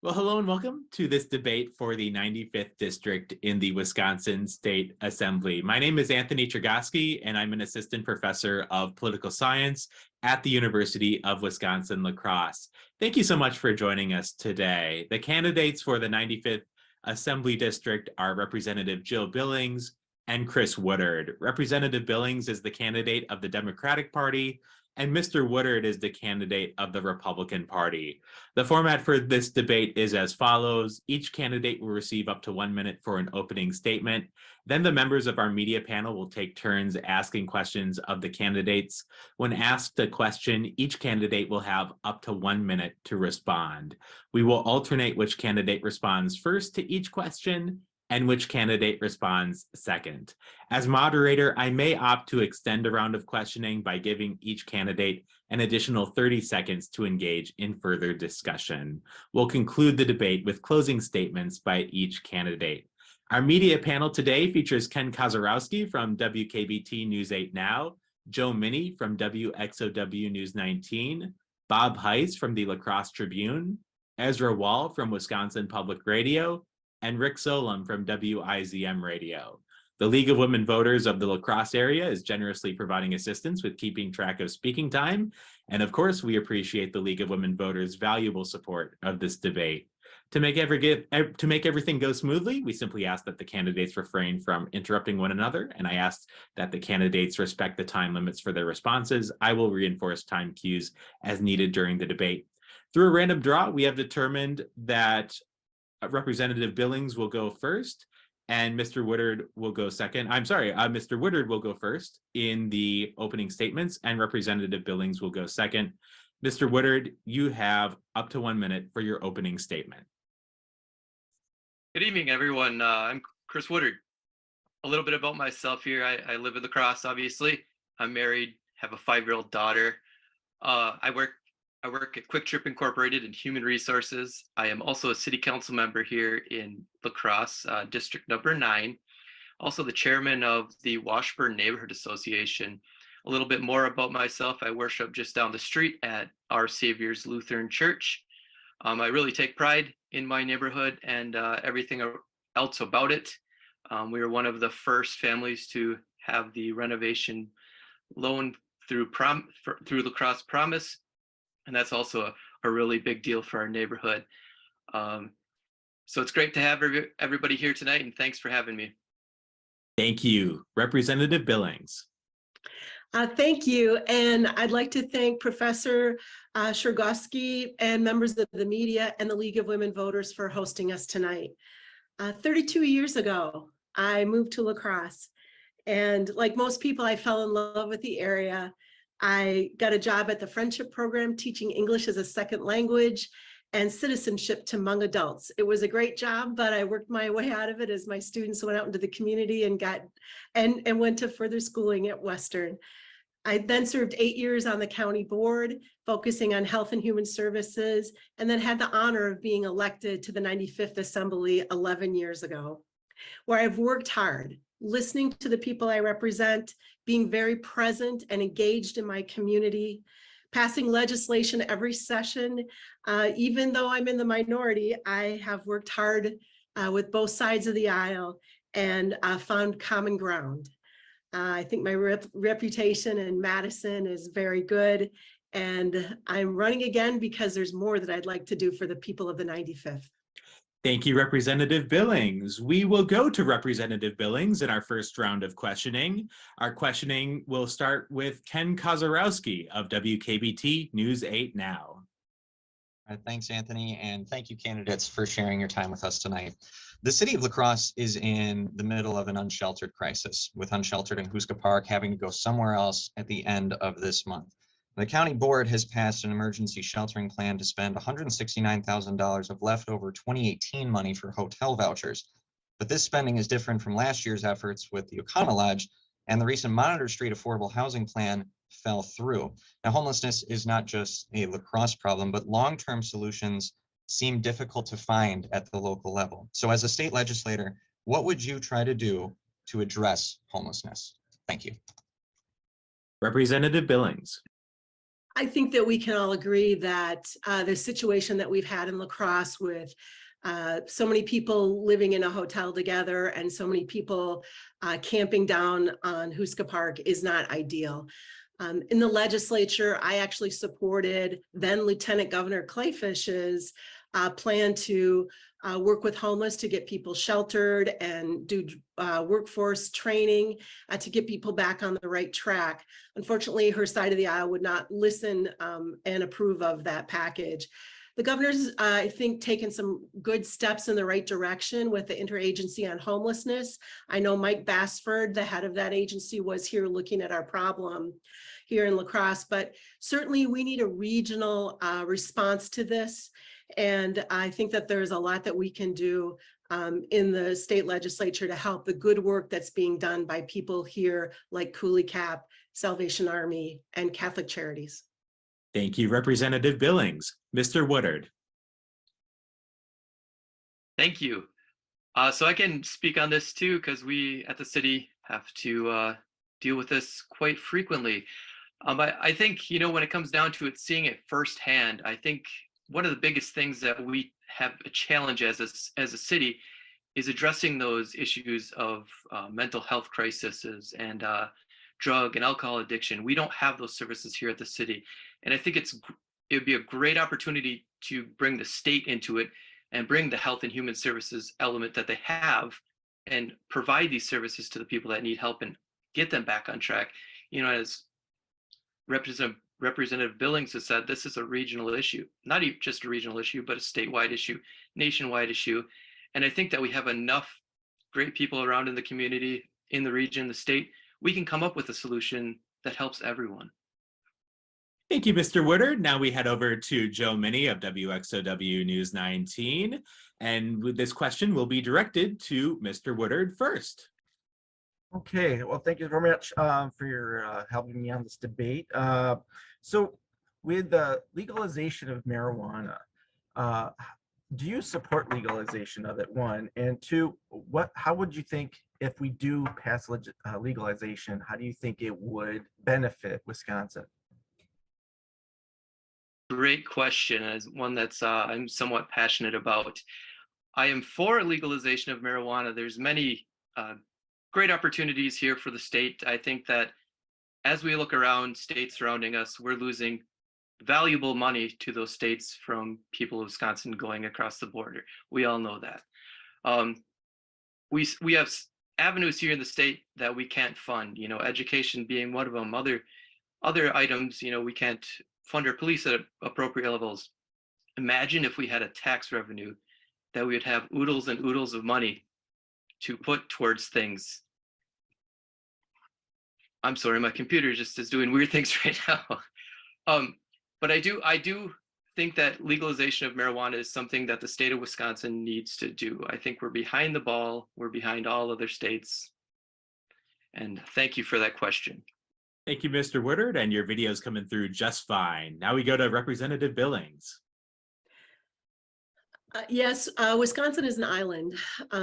Well, hello and welcome to this debate for the 95th District in the Wisconsin State Assembly. My name is Anthony Chergosky, and I'm an assistant professor of political science at the University of Wisconsin-La Crosse. Thank you so much for joining us today. The candidates for the 95th Assembly District are Representative Jill Billings and Chris Woodard. Representative Billings is the candidate of the Democratic Party, and Mr. Woodard is the candidate of the Republican Party. The format for this debate is as follows. Each candidate will receive up to 1 minute for an opening statement. Then the members of our media panel will take turns asking questions of the candidates. When asked a question, each candidate will have up to 1 minute to respond. We will alternate which candidate responds first to each question and which candidate responds second. As moderator, I may opt to extend a round of questioning by giving each candidate an additional 30 seconds to engage in further discussion. We'll conclude the debate with closing statements by each candidate. Our media panel today features Ken Kozarowski from WKBT News 8 Now, Joe Minnie from WXOW News 19, Bob Heiss from the La Crosse Tribune, Ezra Wall from Wisconsin Public Radio, and Rick Solem from WIZM Radio. The League of Women Voters of the La Crosse area is generously providing assistance with keeping track of speaking time. And of course, we appreciate the League of Women Voters' valuable support of this debate. To make everything go smoothly, we simply ask that the candidates refrain from interrupting one another, and I ask that the candidates respect the time limits for their responses. I will reinforce time cues as needed during the debate. Through a random draw, we have determined that Representative Billings will go first, and Mr. Woodard will go second. Mr. Woodard will go first in the opening statements, and Representative Billings will go second. Mr. Woodard, you have up to 1 minute for your opening statement. Good evening, everyone. I'm Chris Woodard. A little bit about myself here. I live in La Crosse, obviously. I'm married, have a 5-year-old daughter. I work at Quick Trip Incorporated in Human Resources. I am also a city council member here in La Crosse, District number 9. Also the chairman of the Washburn Neighborhood Association. A little bit more about myself. I worship just down the street at Our Savior's Lutheran Church. I really take pride in my neighborhood and everything else about it. We were one of the first families to have the renovation loan through La Crosse Promise. And that's also a really big deal for our neighborhood. So it's great to have everybody here tonight, and thanks for having me. Thank you. Representative Billings. Thank you, and I'd like to thank Professor Chergosky and members of the media and the League of Women Voters for hosting us tonight. 32 years ago, I moved to La Crosse, and like most people, I fell in love with the area. I got a job at the Friendship Program teaching English as a second language and citizenship to Hmong adults. It was a great job, but I worked my way out of it as my students went out into the community and went to further schooling at Western. I then served 8 years on the county board, focusing on health and human services, and then had the honor of being elected to the 95th Assembly 11 years ago, where I've worked hard, listening to the people I represent, being very present and engaged in my community, passing legislation every session. Even though I'm in the minority, I have worked hard with both sides of the aisle and found common ground. I think my reputation in Madison is very good, and I'm running again because there's more that I'd like to do for the people of the 95th. Thank you, Representative Billings. We will go to Representative Billings in our first round of questioning. Our questioning will start with Ken Kozarowski of WKBT News 8 Now. Thanks, Anthony, and thank you, candidates, for sharing your time with us tonight. The city of La Crosse is in the middle of an unsheltered crisis, with unsheltered in Huska Park having to go somewhere else at the end of this month. The county board has passed an emergency sheltering plan to spend $169,000 of leftover 2018 money for hotel vouchers. But this spending is different from last year's efforts with the O'Connell Lodge, and the recent Monitor Street Affordable Housing Plan fell through. Now, homelessness is not just a La Crosse problem, but long-term solutions seem difficult to find at the local level. So as a state legislator, what would you try to do to address homelessness? Thank you. Representative Billings. I think that we can all agree that the situation that we've had in La Crosse with so many people living in a hotel together and so many people camping down on Houska Park is not ideal. In the legislature, I actually supported then Lieutenant Governor Clayfish's plan to work with homeless to get people sheltered and do workforce training to get people back on the right track. Unfortunately, her side of the aisle would not listen and approve of that package. The governor's, I think, taken some good steps in the right direction with the interagency on homelessness. I know Mike Bassford, the head of that agency, was here looking at our problem here in La Crosse, but certainly we need a regional response to this. And I think that there's a lot that we can do in the state legislature to help the good work that's being done by people here like Cooley Cap, Salvation Army, and Catholic Charities. Thank you, Representative Billings. Mr. Woodard. Thank you. So I can speak on this too, because we at the city have to deal with this quite frequently. I think, you know, when it comes down to it, seeing it firsthand, I think one of the biggest things that we have a challenge as a city is addressing those issues of mental health crises and drug and alcohol addiction. We don't have those services here at the city. And I think it would be a great opportunity to bring the state into it and bring the health and human services element that they have and provide these services to the people that need help and get them back on track. You know, as Representative Billings has said, this is a regional issue, not even just a regional issue, but a statewide issue, nationwide issue. And I think that we have enough great people around in the community, in the region, the state, we can come up with a solution that helps everyone. Thank you, Mr. Woodard. Now we head over to Joe Minnie of WXOW News 19. And this question will be directed to Mr. Woodard first. Okay, well, thank you very much for your helping me on this debate. So with the legalization of marijuana, do you support legalization of it, one? And two, how would you think if we do pass legalization, how do you think it would benefit Wisconsin? Great question, as one that's I'm somewhat passionate about. I am for legalization of marijuana. There's many great opportunities here for the state. I think that as we look around states surrounding us, we're losing valuable money to those states from people of Wisconsin going across the border. We all know that. We have avenues here in the state that we can't fund, you know, education being one of them. Other items, you know, we can't fund our police at appropriate levels. Imagine if we had a tax revenue that we would have oodles and oodles of money to put towards things. I'm sorry, my computer just is doing weird things right now. But I do think that legalization of marijuana is something that the state of Wisconsin needs to do. I think we're behind the ball. We're behind all other states. And thank you for that question. Thank you, Mr. Woodard, and your video is coming through just fine. Now we go to Representative Billings. Yes, Wisconsin is an island.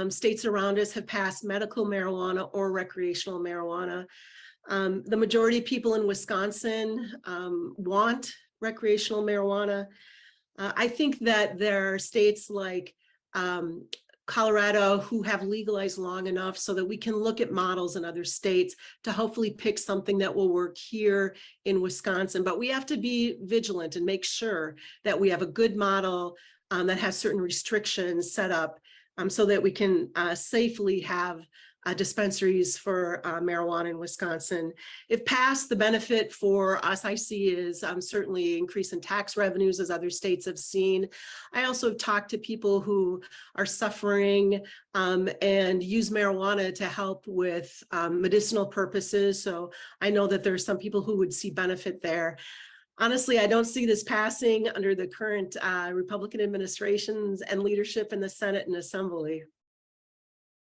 States around us have passed medical marijuana or recreational marijuana. The majority of people in Wisconsin want recreational marijuana. I think that there are states like Colorado who have legalized long enough so that we can look at models in other states to hopefully pick something that will work here in Wisconsin. But we have to be vigilant and make sure that we have a good model that has certain restrictions set up so that we can safely have dispensaries for marijuana in Wisconsin. If passed, the benefit for us I see is certainly increase in tax revenues as other states have seen. I also have talked to people who are suffering and use marijuana to help with medicinal purposes. So I know that there are some people who would see benefit there. Honestly, I don't see this passing under the current Republican administrations and leadership in the Senate and Assembly.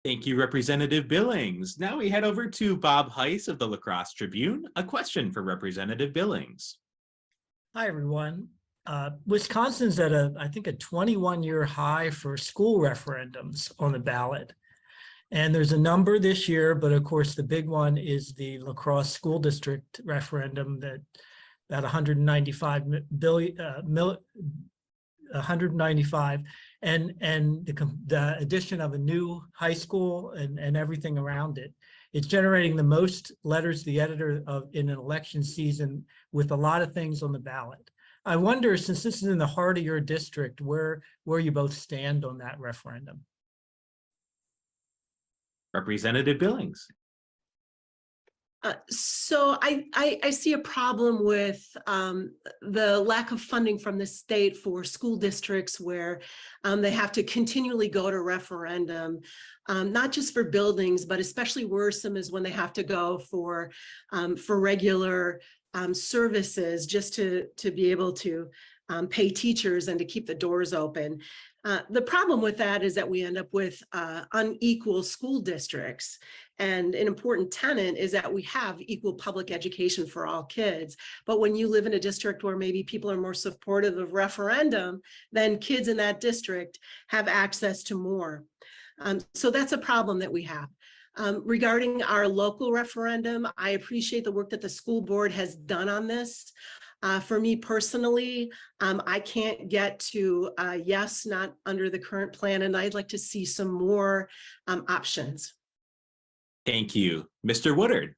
Thank you, Representative Billings. Now we head over to Bob Heiss of the La Crosse Tribune. A question for Representative Billings. Hi, everyone. Wisconsin's at I think a 21-year high for school referendums on the ballot. And there's a number this year, but of course the big one is the La Crosse School District referendum that about 195 billion, 195, and the addition of a new high school and everything around it. It's generating the most letters to the editor in an election season with a lot of things on the ballot. I wonder, since this is in the heart of your district, where you both stand on that referendum. Representative Billings. So I see a problem with the lack of funding from the state for school districts where they have to continually go to referendum, not just for buildings, but especially worrisome is when they have to go for regular services just to be able to pay teachers and to keep the doors open. The problem with that is that we end up with unequal school districts. And an important tenet is that we have equal public education for all kids. But when you live in a district where maybe people are more supportive of referendum, then kids in that district have access to more. So that's a problem that we have. Regarding our local referendum, I appreciate the work that the school board has done on this. For me personally, I can't get to yes, not under the current plan, and I'd like to see some more options. Thank you. Mr. Woodard.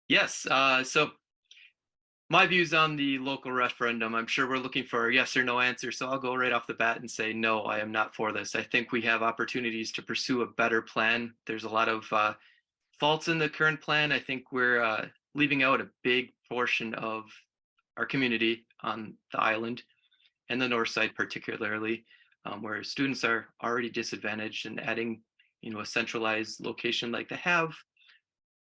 Yes, so my views on the local referendum, I'm sure we're looking for a yes or no answer, so I'll go right off the bat and say, no, I am not for this. I think we have opportunities to pursue a better plan. There's a lot of faults in the current plan. I think we're leaving out a big portion of our community on the island and the north side particularly, where students are already disadvantaged, and adding a centralized location like they have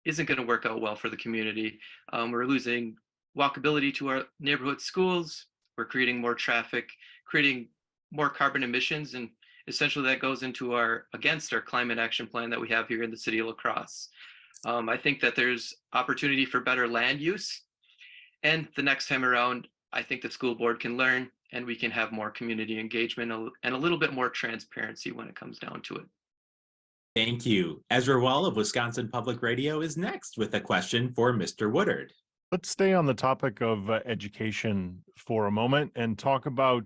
isn't going to work out well for the community. We're losing walkability to our neighborhood schools. We're creating more traffic, creating more carbon emissions, and essentially that goes into against our climate action plan that we have here in the city of La Crosse. I think that there's opportunity for better land use, and the next time around, I think the school board can learn, and we can have more community engagement and a little bit more transparency when it comes down to it. Thank you. Ezra Wall of Wisconsin Public Radio is next with a question for Mr. Woodard. Let's stay on the topic of education for a moment and talk about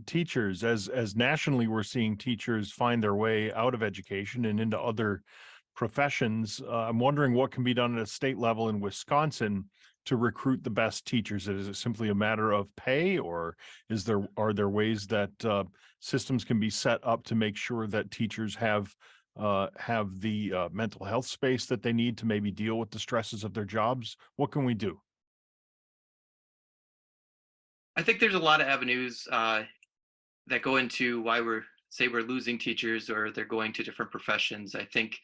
teachers. As nationally, we're seeing teachers find their way out of education and into other professions. I'm wondering what can be done at a state level in Wisconsin to recruit the best teachers. Is it simply a matter of pay, or are there ways that systems can be set up to make sure that teachers have the mental health space that they need to maybe deal with the stresses of their jobs? What can we do? I think there's a lot of avenues that go into why we're losing teachers or they're going to different professions. I think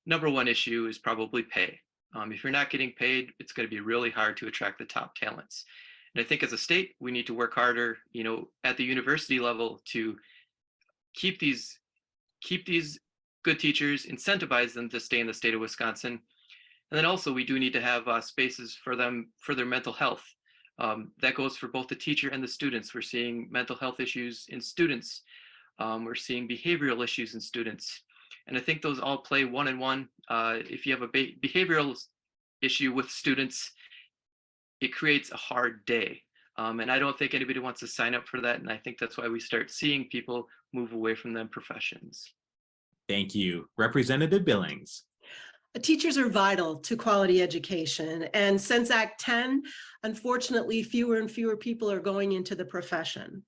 number one issue is probably pay. If you're not getting paid, it's going to be really hard to attract the top talents. And I think as a state, we need to work harder, at the university level to keep these good teachers, incentivize them to stay in the state of Wisconsin. And then also we do need to have spaces for them for their mental health. That goes for both the teacher and the students. We're seeing mental health issues in students. We're seeing behavioral issues in students. And I think those all play one in one. If you have a behavioral issue with students, it creates a hard day. And I don't think anybody wants to sign up for that. And I think that's why we start seeing people move away from them professions. Thank you. Representative Billings. Teachers are vital to quality education. And since Act 10, unfortunately, fewer and fewer people are going into the profession.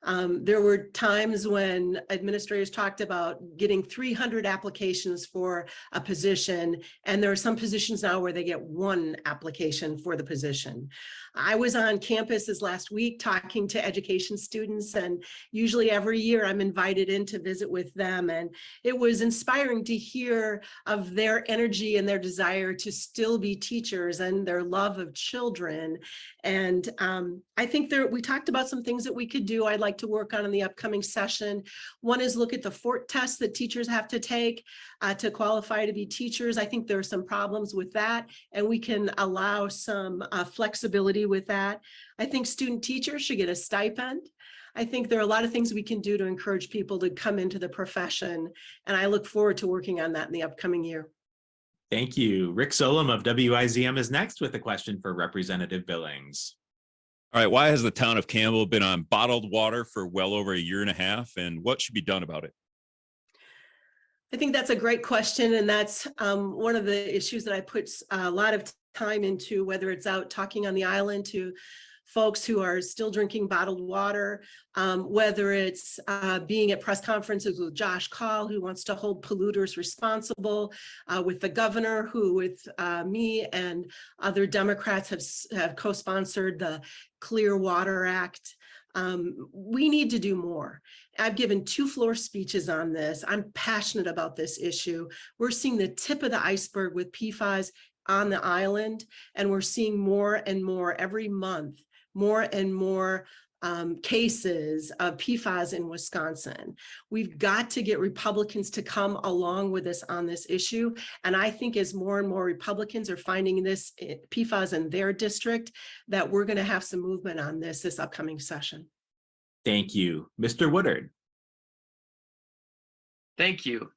There were times when administrators talked about getting 300 applications for a position, and there are some positions now where they get one application for the position. I was on campus this last week talking to education students, and usually every year I'm invited in to visit with them, and it was inspiring to hear of their energy and their desire to still be teachers and their love of children. And I think we talked about some things that we could do. I'd like to work on in the upcoming session. One is look at the FORT tests that teachers have to take to qualify to be teachers. I think there are some problems with that, and we can allow some flexibility with that. I think student teachers should get a stipend. I think there are a lot of things we can do to encourage people to come into the profession, and I look forward to working on that in the upcoming year. Thank you. Rick Solom of WIZM is next with a question for Representative Billings. All right, why has the town of Campbell been on bottled water for well over a year and a half, and what should be done about it? I think that's a great question, and that's one of the issues that I put a lot of time into, whether it's out talking on the island to folks who are still drinking bottled water, whether it's being at press conferences with Josh Call, who wants to hold polluters responsible, with the governor, who with me and other Democrats have co-sponsored the Clear Water Act. We need to do more. I've given 2 floor speeches on this. I'm passionate about this issue. We're seeing the tip of the iceberg with PFAS on the island, and we're seeing more and more every month, more and more cases of PFAS in Wisconsin. We've got to get Republicans to come along with us on this issue. And I think as more and more Republicans are finding this PFAS in their district, that we're going to have some movement on this upcoming session. Thank you. Mr. Woodard. Thank you.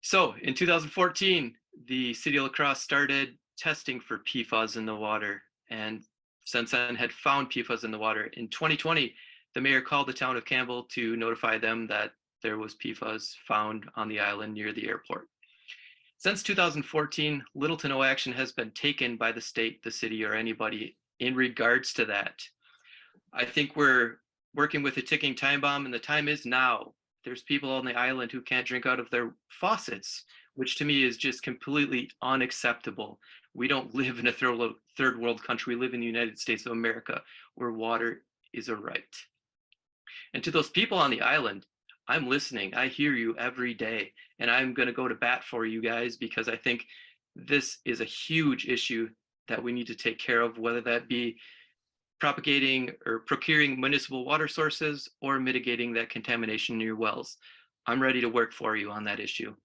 So in 2014, the city of La Crosse started testing for PFAS in the water, and since then had found PFAS in the water. In 2020, the mayor called the town of Campbell to notify them that there was PFAS found on the island near the airport. Since 2014, little to no action has been taken by the state, the city, or anybody in regards to that. I think we're working with a ticking time bomb, and the time is now. There's people on the island who can't drink out of their faucets, which to me is just completely unacceptable. We don't live in a third world country. We live in the United States of America, where water is a right. And to those people on the island, I'm listening. I hear you every day, and I'm going to go to bat for you guys, because I think this is a huge issue that we need to take care of, whether that be propagating or procuring municipal water sources or mitigating that contamination near wells. I'm ready to work for you on that issue.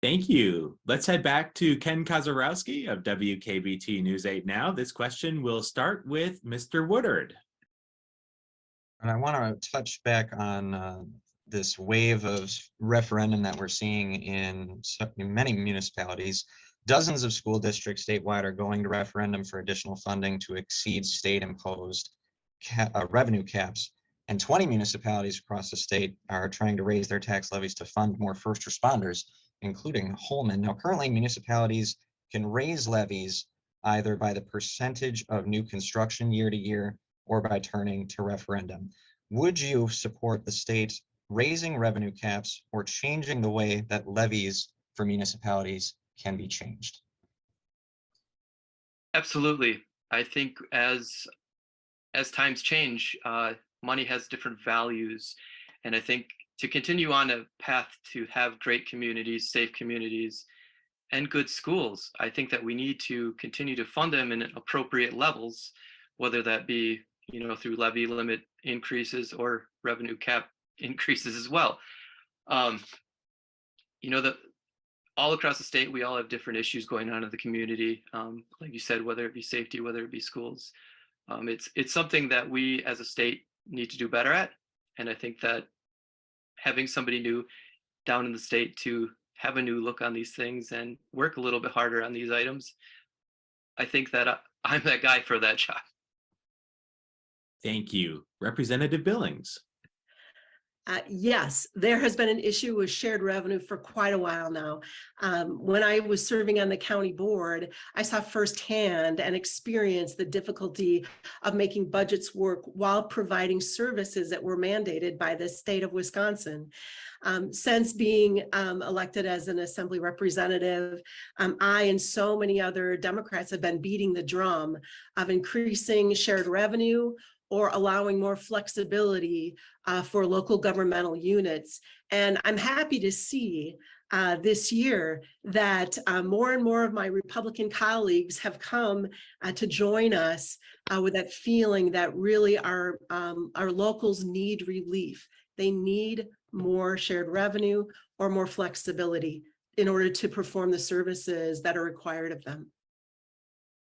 Thank you. Let's head back to Ken Kozarowski of WKBT News 8 Now. This question will start with Mr. Woodard. And I want to touch back on this wave of referendum that we're seeing in many municipalities. Dozens of school districts statewide are going to referendum for additional funding to exceed state-imposed revenue caps. And 20 municipalities across the state are trying to raise their tax levies to fund more first responders, including Holman. Now, currently, municipalities can raise levies either by the percentage of new construction year to year or by turning to referendum. Would you support the state raising revenue caps or changing the way that levies for municipalities can be changed? Absolutely. I think as times change, money has different values. And I think to continue on a path to have great communities, safe communities, and good schools, I think that we need to continue to fund them in appropriate levels, whether that be, through levy limit increases or revenue cap increases as well. All across the state, we all have different issues going on in the community. Like you said, whether it be safety, whether it be schools. It's something that we as a state need to do better at. And I think that having somebody new down in the state to have a new look on these things and work a little bit harder on these items, I think that I'm that guy for that job. Thank you. Representative Billings. Yes, there has been an issue with shared revenue for quite a while now. When I was serving on the county board, I saw firsthand and experienced the difficulty of making budgets work while providing services that were mandated by the state of Wisconsin. Since being elected as an assembly representative, I and so many other Democrats have been beating the drum of increasing shared revenue or allowing more flexibility for local governmental units. And I'm happy to see this year that more and more of my Republican colleagues have come to join us with that feeling that really our locals need relief. They need more shared revenue or more flexibility in order to perform the services that are required of them.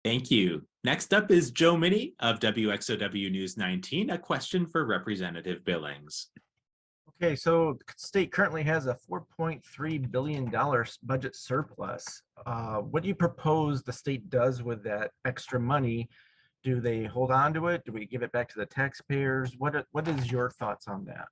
Thank you. Next up is Joe Minnie of WXOW News 19, a question for Representative Billings. Okay, so the state currently has a $4.3 billion budget surplus. What do you propose the state does with that extra money? Do they hold on to it? Do we give it back to the taxpayers? What is your thoughts on that?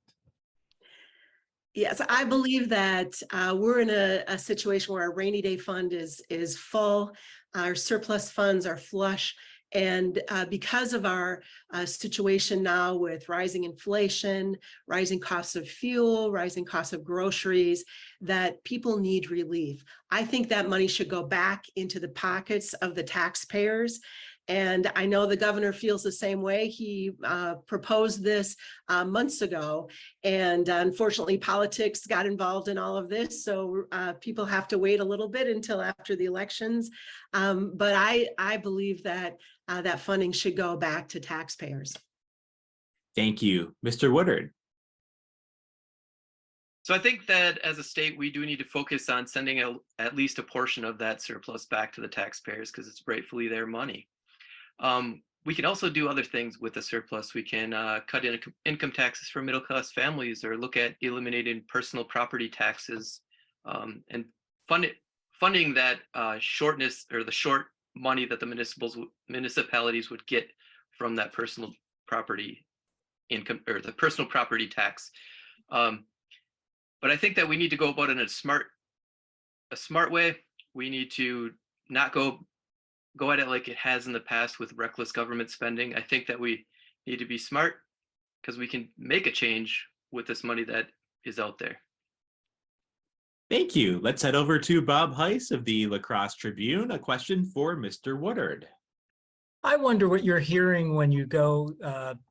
Yes, I believe that we're in a situation where our rainy day fund is full, our surplus funds are flush, and because of our situation now with rising inflation, rising costs of fuel, rising costs of groceries, that people need relief. I think that money should go back into the pockets of the taxpayers. And I know the governor feels the same way. He proposed this months ago, and unfortunately politics got involved in all of this. So people have to wait a little bit until after the elections. But I believe that that funding should go back to taxpayers. Thank you. Mr. Woodard. So I think that as a state, we do need to focus on sending at least a portion of that surplus back to the taxpayers because it's rightfully their money. We can also do other things with the surplus. We can cut income taxes for middle-class families, or look at eliminating personal property taxes, and funding that shortness, or the short money that the municipalities would get from that personal property income, or the personal property tax. But I think that we need to go about it in a smart way. We need to not go at it like it has in the past with reckless government spending. I think that we need to be smart because we can make a change with this money that is out there. Thank you. Let's head over to Bob Heiss of the La Crosse Tribune. A question for Mr. Woodard. I wonder what you're hearing when you go,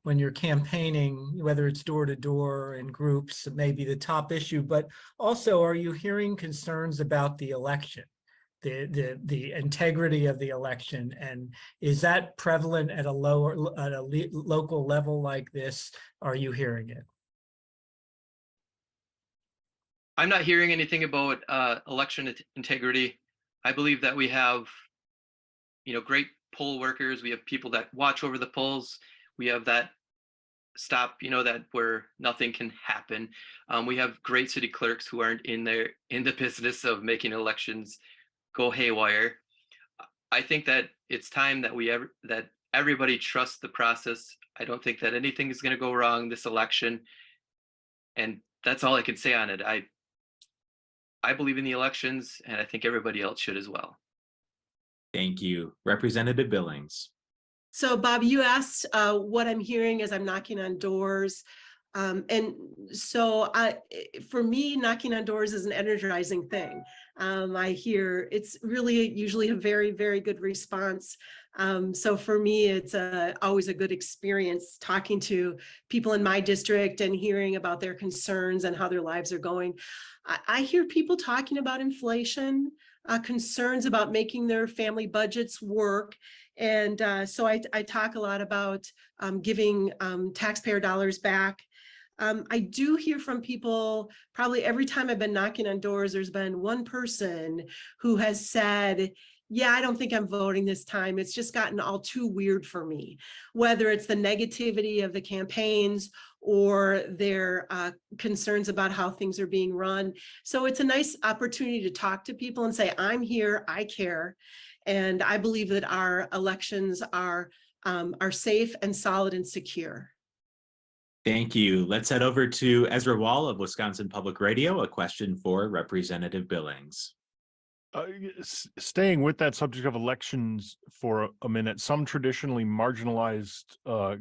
when you're campaigning, whether it's door to door in groups, maybe the top issue, but also, are you hearing concerns about the election? The integrity of the election, and is that prevalent at a local level like this? Are you hearing it? I'm not hearing anything about election integrity. I believe that we have, great poll workers. We have people that watch over the polls. We have that stop, that where nothing can happen. We have great city clerks who aren't in the business of making elections go haywire. I think that it's time that that everybody trusts the process. I don't think that anything is going to go wrong this election, and that's all I can say on it. I believe in the elections, and I think everybody else should as well. Thank you. Representative Billings. So Bob, you asked what I'm hearing as I'm knocking on doors. And so for me, knocking on doors is an energizing thing. I hear it's really usually a very, very good response. So for me, it's always a good experience talking to people in my district and hearing about their concerns and how their lives are going. I hear people talking about inflation, concerns about making their family budgets work. And so I talk a lot about giving taxpayer dollars back. I do hear from people, probably every time I've been knocking on doors, there's been one person who has said, yeah, I don't think I'm voting this time. It's just gotten all too weird for me, whether it's the negativity of the campaigns or their concerns about how things are being run. So it's a nice opportunity to talk to people and say, I'm here, I care. And I believe that our elections are safe and solid and secure. Thank you. Let's head over to Ezra Wall of Wisconsin Public Radio. A question for Representative Billings. Staying with that subject of elections for a minute, some traditionally marginalized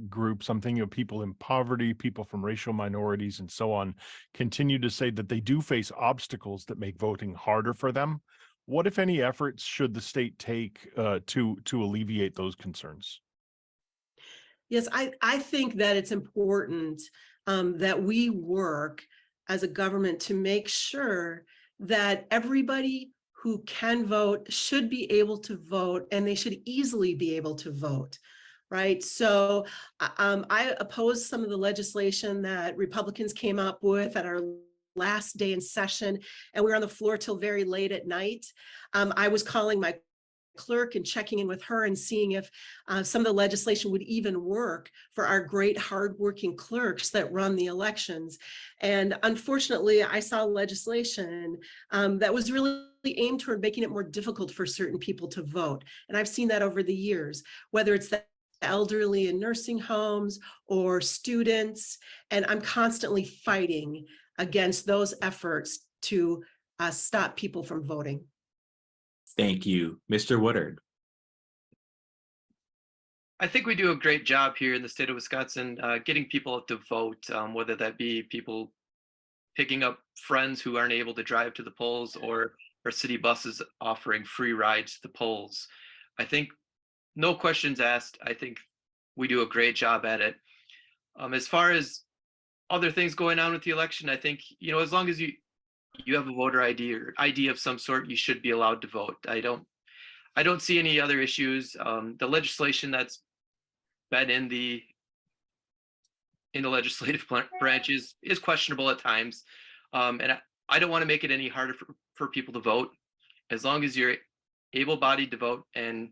groups, I'm thinking of people in poverty, people from racial minorities and so on, continue to say that they do face obstacles that make voting harder for them. What, if any, efforts should the state take to alleviate those concerns? Yes, I think that it's important that we work as a government to make sure that everybody who can vote should be able to vote, and they should easily be able to vote, right? So I oppose some of the legislation that Republicans came up with at our last day in session, and we were on the floor till very late at night. I was calling my clerk and checking in with her and seeing if some of the legislation would even work for our great hardworking clerks that run the elections. And unfortunately, I saw legislation that was really aimed toward making it more difficult for certain people to vote. And I've seen that over the years, whether it's the elderly in nursing homes or students. And I'm constantly fighting against those efforts to stop people from voting. Thank you. Mr. Woodard. I think we do a great job here in the state of Wisconsin getting people to vote, whether that be people picking up friends who aren't able to drive to the polls, or city buses offering free rides to the polls. I think, no questions asked, I think we do a great job at it. As far as other things going on with the election, I think, as long as you have a voter ID or ID of some sort, you should be allowed to vote. I don't see any other issues. The legislation that's been in the legislative branches is questionable at times. And I don't want to make it any harder for people to vote. As long as you're able-bodied to vote and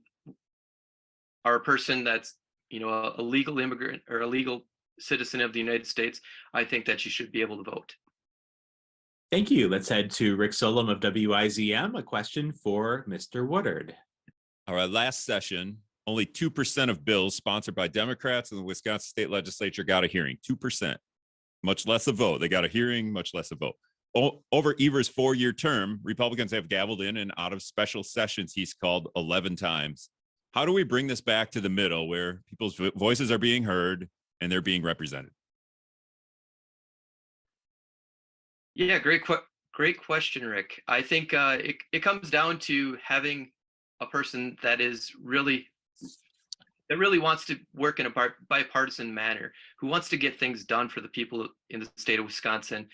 are a person that's, a legal immigrant or a legal citizen of the United States, I think that you should be able to vote. Thank you. Let's head to Rick Solom of WIZM. A question for Mr. Woodard. All right, last session, only 2% of bills sponsored by Democrats in the Wisconsin State Legislature got a hearing. 2%, much less a vote. They got a hearing, much less a vote. Over Evers' 4-year term, Republicans have gavelled in and out of special sessions he's called 11 times. How do we bring this back to the middle where people's voices are being heard and they're being represented? Yeah, great question, Rick. I think it comes down to having a person that really wants to work in a bipartisan manner, who wants to get things done for the people in the state of Wisconsin.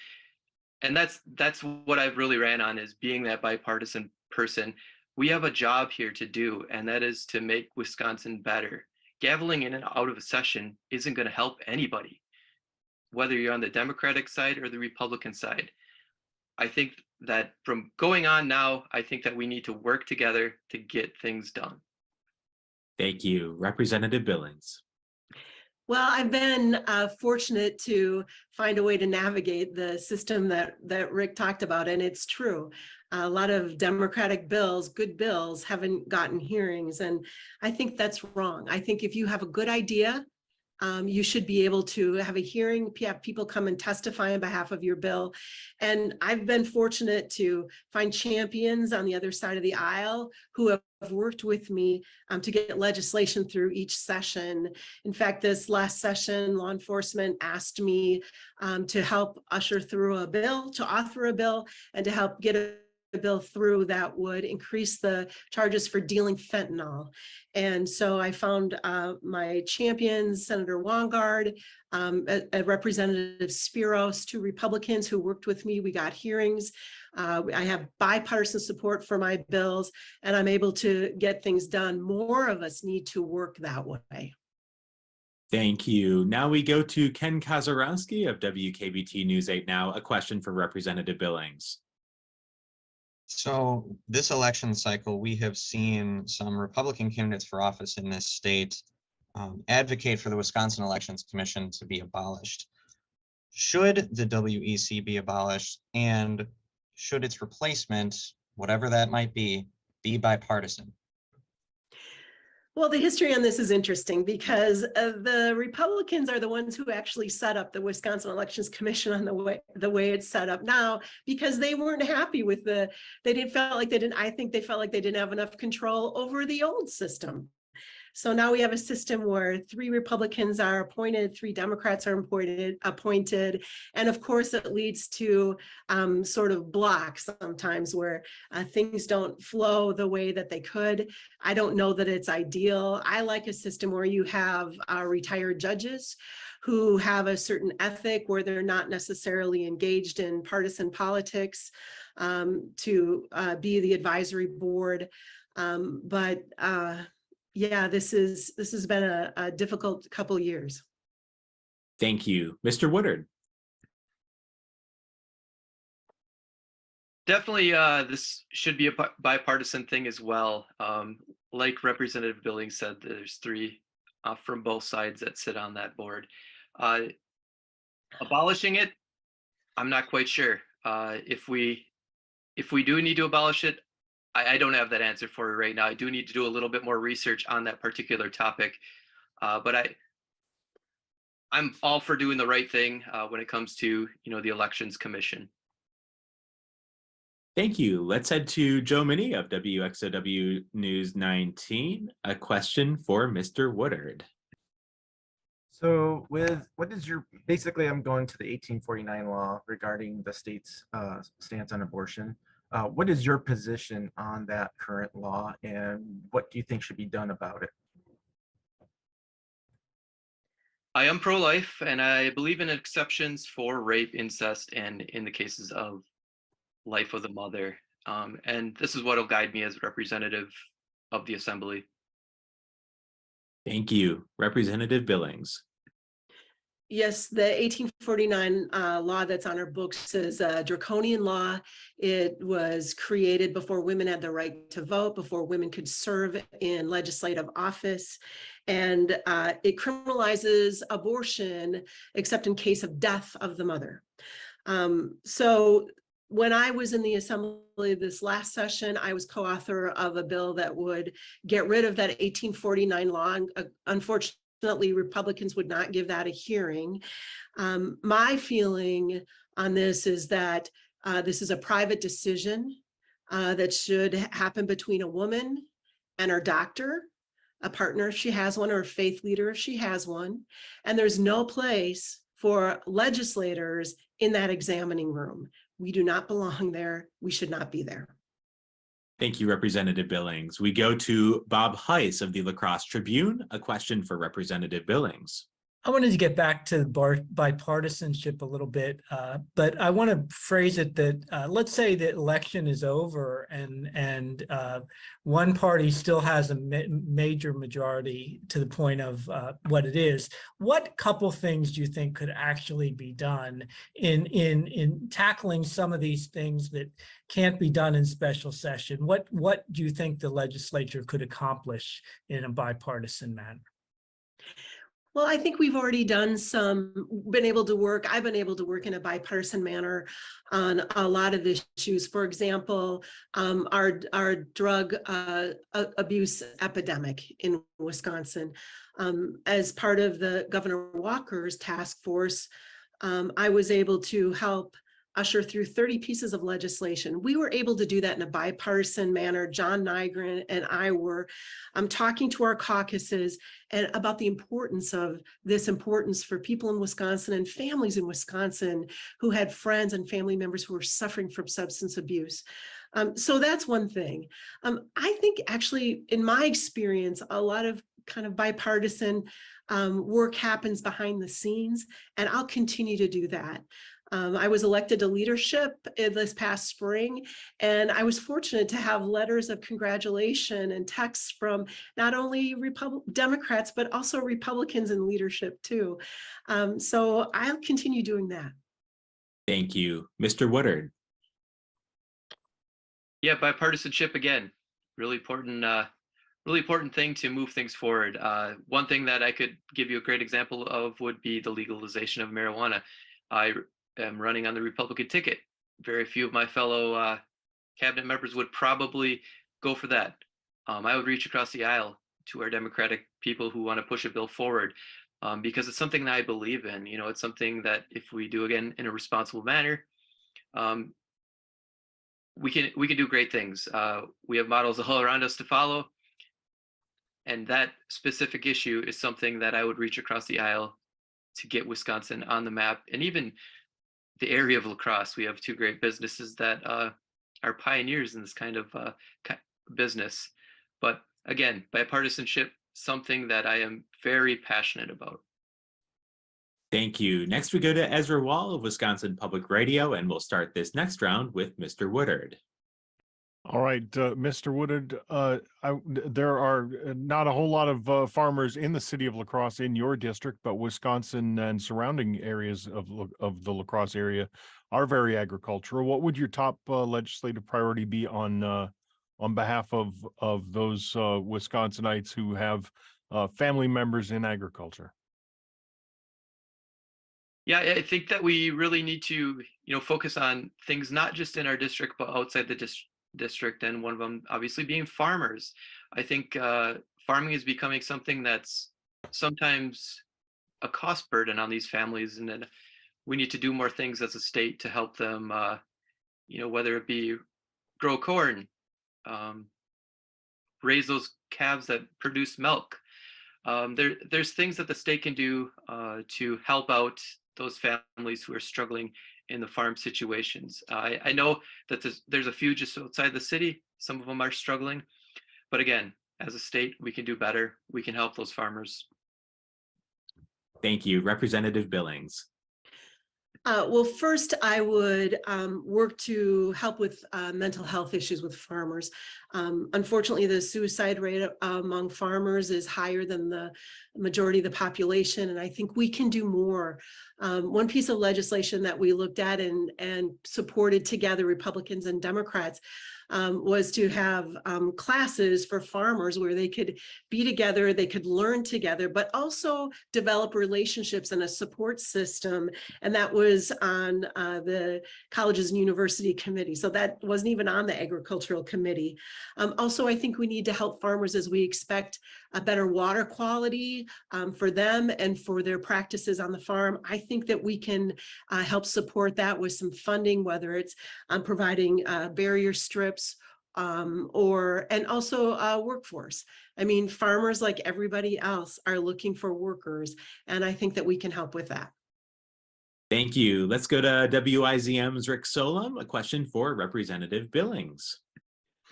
And that's what I've really ran on, is being that bipartisan person. We have a job here to do, and that is to make Wisconsin better. Gaveling in and out of a session isn't going to help anybody, whether you're on the Democratic side or the Republican side. I think that from going on now, I think that we need to work together to get things done. Thank you. Representative Billings. Well, I've been fortunate to find a way to navigate the system that Rick talked about, and it's true. A lot of Democratic bills, good bills, haven't gotten hearings, and I think that's wrong. I think if you have a good idea, you should be able to have a hearing, have people come and testify on behalf of your bill. And I've been fortunate to find champions on the other side of the aisle who have worked with me to get legislation through each session. In fact, this last session, law enforcement asked me to help usher through a bill, to author a bill, and to help get a bill through that would increase the charges for dealing fentanyl. And so I found my champions, Senator Wongard, Representative Spiros, 2 Republicans who worked with me. We got hearings. I have bipartisan support for my bills, and I'm able to get things done. More of us need to work that way. Thank you. Now we go to Ken Kazarowski of WKBT News 8 Now. A question for Representative Billings. So this election cycle, we have seen some Republican candidates for office in this state advocate for the Wisconsin Elections Commission to be abolished. Should the WEC be abolished, and should its replacement, whatever that might be bipartisan? Well, the history on this is interesting because the Republicans are the ones who actually set up the Wisconsin Elections Commission on the way it's set up now, because they weren't happy with I think they felt like they didn't have enough control over the old system. So now we have a system where 3 Republicans are appointed, 3 Democrats are appointed. And of course, it leads to sort of blocks sometimes where things don't flow the way that they could. I don't know that it's ideal. I like a system where you have retired judges who have a certain ethic, where they're not necessarily engaged in partisan politics, to be the advisory board. Yeah, this has been a difficult couple of years. Thank you. Mr. Woodard. Definitely, this should be a bipartisan thing as well. like Representative Billings said, there's three from both sides that sit on that board. Abolishing it, I'm not quite sure. If we do need to abolish it, I don't have that answer for you right now. I do need to do a little bit more research on that particular topic, but I'm all for doing the right thing when it comes to the Elections Commission. Thank you. Let's head to Joe Minnie of WXOW News 19. A question for Mr. Woodard. So what is your, basically I'm going to the 1849 law regarding the state's stance on abortion. What is your position on that current law, and what do you think should be done about it? I am pro-life, and I believe in exceptions for rape, incest, and in the cases of life of the mother. And this is what will guide me as representative of the assembly. Thank you. Representative Billings. Yes, the 1849 law that's on our books is a draconian law. It was created before women had the right to vote, before women could serve in legislative office. And it criminalizes abortion, except in case of death of the mother. So when I was in the assembly this last session, I was co-author of a bill that would get rid of that 1849 law. Unfortunately, Republicans would not give that a hearing. My feeling on this is that this is a private decision that should happen between a woman and her doctor, a partner if she has one, or a faith leader if she has one. And there's no place for legislators in that examining room. We do not belong there. We should not be there. Thank you, Representative Billings. We go to Bob Heiss of the La Crosse Tribune. A question for Representative Billings. I wanted to get back to bipartisanship a little bit, but I want to phrase it that let's say the election is over and one party still has a major majority to the point of what it is. What couple things do you think could actually be done in tackling some of these things that can't be done in special session? What do you think the legislature could accomplish in a bipartisan manner? Well, I think we've already done I've been able to work in a bipartisan manner on a lot of issues. For example, our drug abuse epidemic in Wisconsin. As part of the Governor Walker's task force, I was able to help usher through 30 pieces of legislation. We were able to do that in a bipartisan manner. John Nygren and I were talking to our caucuses and about the importance of this importance for people in Wisconsin and families in Wisconsin who had friends and family members who were suffering from substance abuse. So that's one thing. I think actually, in my experience, a lot of kind of bipartisan work happens behind the scenes, and I'll continue to do that. I was elected to leadership this past spring, and I was fortunate to have letters of congratulation and texts from not only Democrats, but also Republicans in leadership too. So I'll continue doing that. Thank you. Mr. Woodard. Yeah, bipartisanship again, really important thing to move things forward. One thing that I could give you a great example of would be the legalization of marijuana. I am running on the Republican ticket. Very few of my fellow cabinet members would probably go for that. I would reach across the aisle to our Democratic people who want to push a bill forward because it's something that I believe in. You know, it's something that if we do again in a responsible manner, we can do great things. We have models all around us to follow. And that specific issue is something that I would reach across the aisle to get Wisconsin on the map. And even the area of La Crosse, we have two great businesses that are pioneers in this kind of business. But again, bipartisanship, something that I am very passionate about. Thank you. Next, we go to Ezra Wall of Wisconsin Public Radio, and we'll start this next round with Mr. Woodard. All right, Mr. Woodard, there are not a whole lot of farmers in the city of La Crosse in your district, but Wisconsin and surrounding areas of the La Crosse area are very agricultural. What would your top legislative priority be on on behalf of those Wisconsinites who have family members in agriculture? Yeah, I think that we really need to, focus on things not just in our district, but outside the district. And one of them, obviously, being farmers. I think farming is becoming something that's sometimes a cost burden on these families, and then we need to do more things as a state to help them. Whether it be grow corn, raise those calves that produce milk. There's things that the state can do to help out those families who are struggling in the farm situations. I know that there's a few just outside the city. Some of them are struggling, but again, as a state, we can do better. We can help those farmers. Thank you. Representative Billings. Well, first, I would work to help with mental health issues with farmers. Unfortunately, the suicide rate among farmers is higher than the majority of the population, and I think we can do more. One piece of legislation that we looked at and supported together, Republicans and Democrats, was to have classes for farmers where they could be together, they could learn together, but also develop relationships and a support system. And that was on the colleges and university committee. So that wasn't even on the agricultural committee. Also, I think we need to help farmers as we expect a better water quality for them and for their practices on the farm. I think that we can help support that with some funding, whether it's providing barrier strips and also workforce. I mean, farmers, like everybody else, are looking for workers, and I think that we can help with that. Thank you. Let's go to WIZM's Rick Solom, a question for Representative Billings.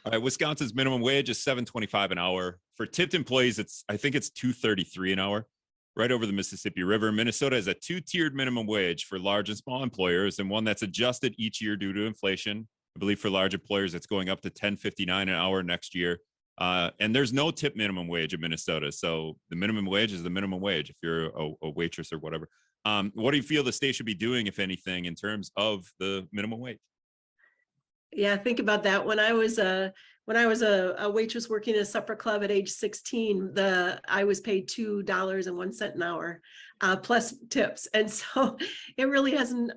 All right, Wisconsin's minimum wage is $7.25 an hour. For tipped employees, I think it's $2.33 an hour, right over the Mississippi River. Minnesota has a two-tiered minimum wage for large and small employers, and one that's adjusted each year due to inflation. I believe for large employers, it's going up to $10.59 an hour next year. And there's no tip minimum wage in Minnesota. So the minimum wage is the minimum wage if you're a waitress or whatever. What do you feel the state should be doing, if anything, in terms of the minimum wage? Yeah, think about that. When I was a waitress working in a supper club at age 16, I was paid $2.01 an hour plus tips, and so it really hasn't.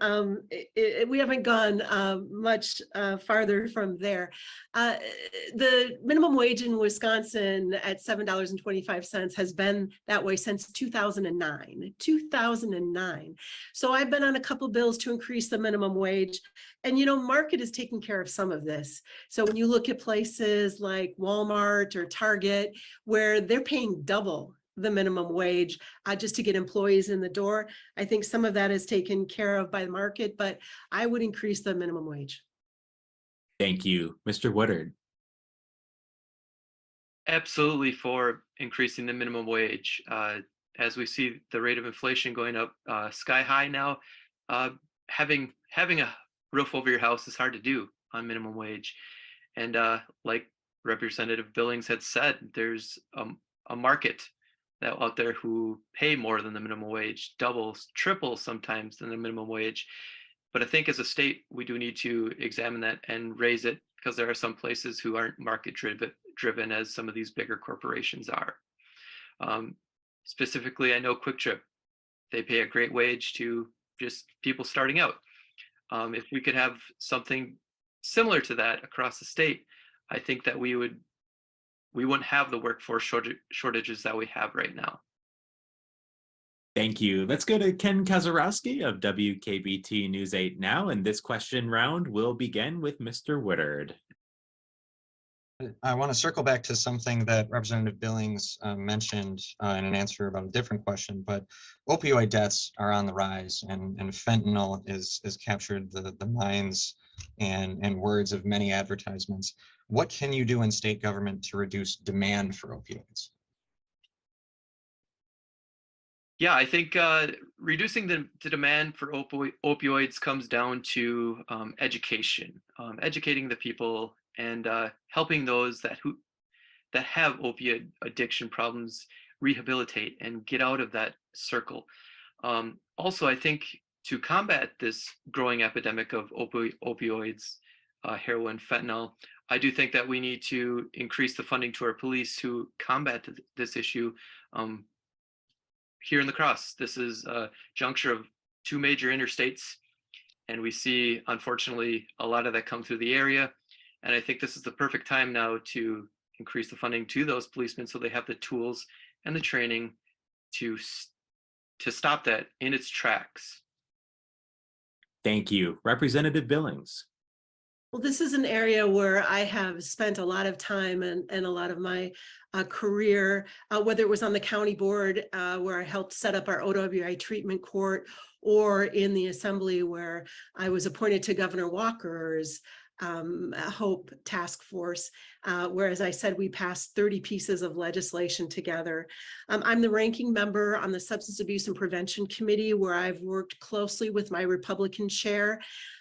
We haven't gone much farther from there. The minimum wage in Wisconsin at $7.25 has been that way since 2009. 2009. So I've been on a couple bills to increase the minimum wage, and market is taking care of some of this. So when you look at places like Walmart or Target, where they're paying double the minimum wage just to get employees in the door, I think some of that is taken care of by the market, but I would increase the minimum wage. Thank you. Mr. Woodard. Absolutely for increasing the minimum wage. As we see the rate of inflation going up sky high now, having a roof over your house is hard to do on minimum wage. And like Representative Billings had said, there's a market out there who pay more than the minimum wage, doubles, triples sometimes than the minimum wage. But I think as a state, we do need to examine that and raise it, because there are some places who aren't market driven as some of these bigger corporations are. Specifically, I know Quick Trip, they pay a great wage to just people starting out. If we could have something similar to that across the state, I think that we wouldn't have the workforce shortages that we have right now. Thank you. Let's go to Ken Kazarowski of WKBT News 8 Now, and this question round will begin with Mr. Woodard. I want to circle back to something that Representative Billings mentioned in an answer about a different question, but opioid deaths are on the rise, and fentanyl is captured the minds and words of many advertisements. What can you do in state government to reduce demand for opioids? Yeah, I think reducing the demand for opioids comes down to education, educating the people, and helping those that have opioid addiction problems rehabilitate and get out of that circle. Also, I think to combat this growing epidemic of opioids, heroin, fentanyl, I do think that we need to increase the funding to our police to combat this issue. Here in La Crosse, this is a juncture of two major interstates, and we see, unfortunately, a lot of that come through the area. And I think this is the perfect time now to increase the funding to those policemen so they have the tools and the training to stop that in its tracks. Thank you. Representative Billings. Well, this is an area where I have spent a lot of time and a lot of my career, whether it was on the county board where I helped set up our OWI treatment court, or in the assembly where I was appointed to Governor Walker's HOPE task force, where, as I said, we passed 30 pieces of legislation together. I'm the ranking member on the Substance Abuse and Prevention Committee, where I've worked closely with my Republican chair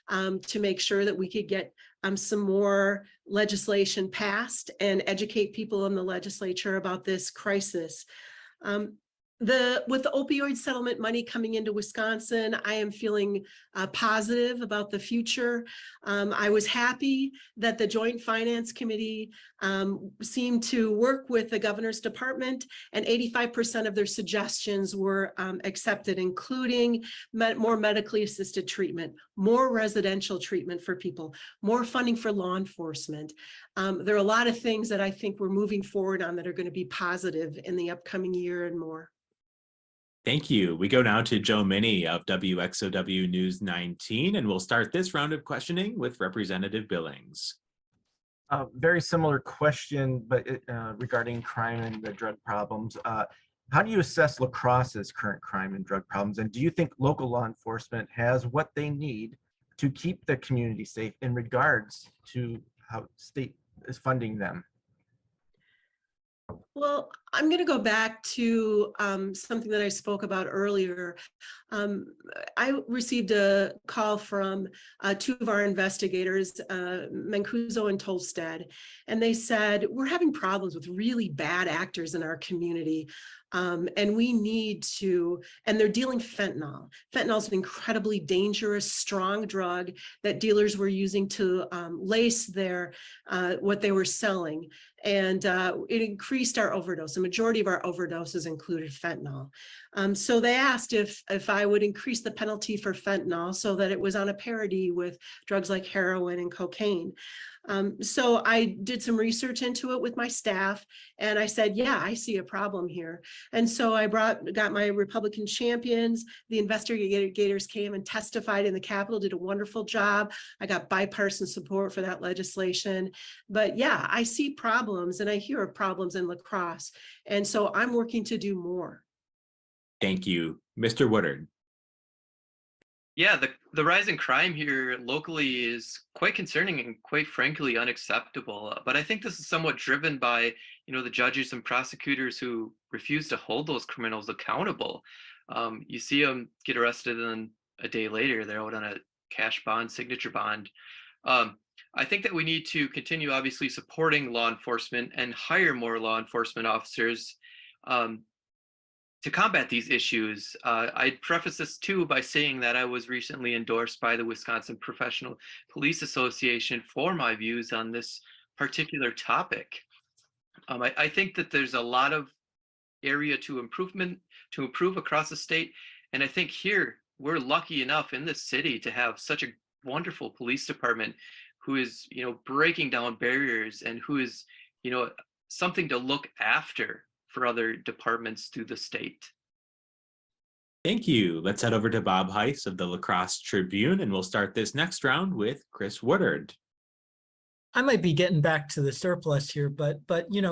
to make sure that we could get some more legislation passed and educate people in the legislature about this crisis. With the opioid settlement money coming into Wisconsin, I am feeling positive about the future. I was happy that the Joint Finance Committee seemed to work with the governor's department, and 85% of their suggestions were accepted, including more medically assisted treatment, more residential treatment for people, more funding for law enforcement. There are a lot of things that I think we're moving forward on that are going to be positive in the upcoming year and more. Thank you. We go now to Joe Minnie of WXOW News 19, and we'll start this round of questioning with Representative Billings. Very similar question, but regarding crime and the drug problems. How do you assess La Crosse's current crime and drug problems? And do you think local law enforcement has what they need to keep the community safe in regards to how state is funding them? Well, I'm going to go back to something that I spoke about earlier. I received a call from two of our investigators, Mancuso and Tolstad, and they said, we're having problems with really bad actors in our community. And we need to, and they're dealing fentanyl. Fentanyl is an incredibly dangerous, strong drug that dealers were using to lace their what they were selling. And it increased our overdose. The majority of our overdoses included fentanyl. So they asked if I would increase the penalty for fentanyl so that it was on a parity with drugs like heroin and cocaine. So I did some research into it with my staff, and I said, yeah, I see a problem here. And so I got my Republican champions. The investigators came and testified in the Capitol, did a wonderful job. I got bipartisan support for that legislation. But yeah, I see problems, and I hear of problems in La Crosse. And so I'm working to do more. Thank you. Mr. Woodard. Yeah, the rise in crime here locally is quite concerning and quite frankly unacceptable. But I think this is somewhat driven by, the judges and prosecutors who refuse to hold those criminals accountable. You see them get arrested and a day later they're out on a cash bond, signature bond. I think that we need to continue obviously supporting law enforcement and hire more law enforcement officers to combat these issues. I'd preface this too by saying that I was recently endorsed by the Wisconsin Professional Police Association for my views on this particular topic. I think that there's a lot of area to improve across the state. And I think here we're lucky enough in this city to have such a wonderful police department who is, breaking down barriers and who is, something to look after for other departments through the state. Thank you. Let's head over to Bob Heiss of the La Crosse Tribune, and we'll start this next round with Chris Woodard. I might be getting back to the surplus here, but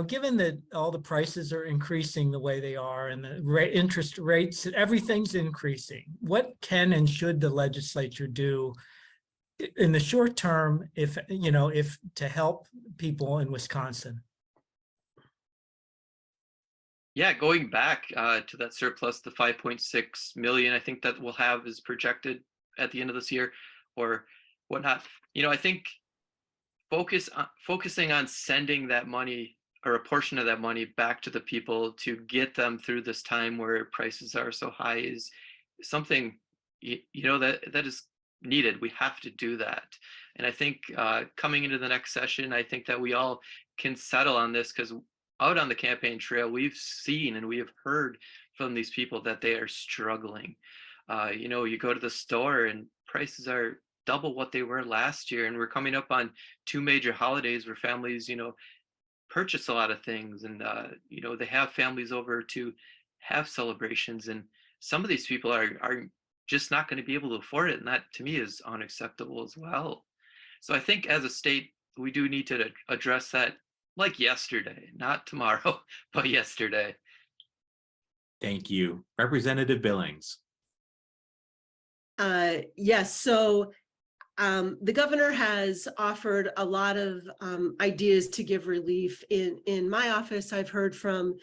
given that all the prices are increasing the way they are and the interest rates, everything's increasing, what can and should the legislature do in the short term if to help people in Wisconsin? Yeah, going back to that surplus, the 5.6 million, I think that we'll have is projected at the end of this year or whatnot. I think focusing on sending that money or a portion of that money back to the people to get them through this time where prices are so high is something, that is needed. We have to do that. And I think coming into the next session, I think that we all can settle on this, because out on the campaign trail, we've seen and we have heard from these people that they are struggling. You know, you go to the store and prices are double what they were last year. And we're coming up on 2 major holidays where families, you know, purchase a lot of things, and you know, they have families over to have celebrations, and some of these people are just not going to be able to afford it, and that to me is unacceptable as well. So I think as a state, we do need to address that like yesterday, not tomorrow, but yesterday. Thank you. Representative Billings. Yes, so the governor has offered a lot of ideas to give relief. In my office, I've heard from